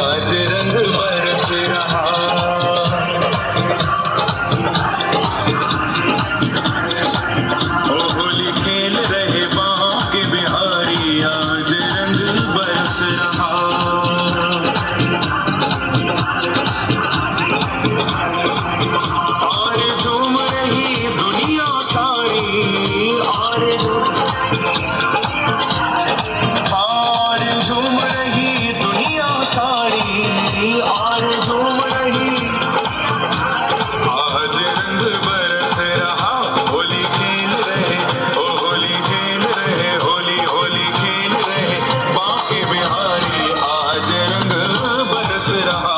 आज रंग बरस रहा। ओ होली खेल रहे बांके बिहारी, आज रंग बरस रहा। और झूम रही दुनिया सारी, और झूम रही दुनिया सारी, और झूम रही। आज रंग बरस रहा, होली खेल रहे, ओ होली खेल रहे, होली होली खेल रहे बांके बिहारी, आज रंग बरस रहा।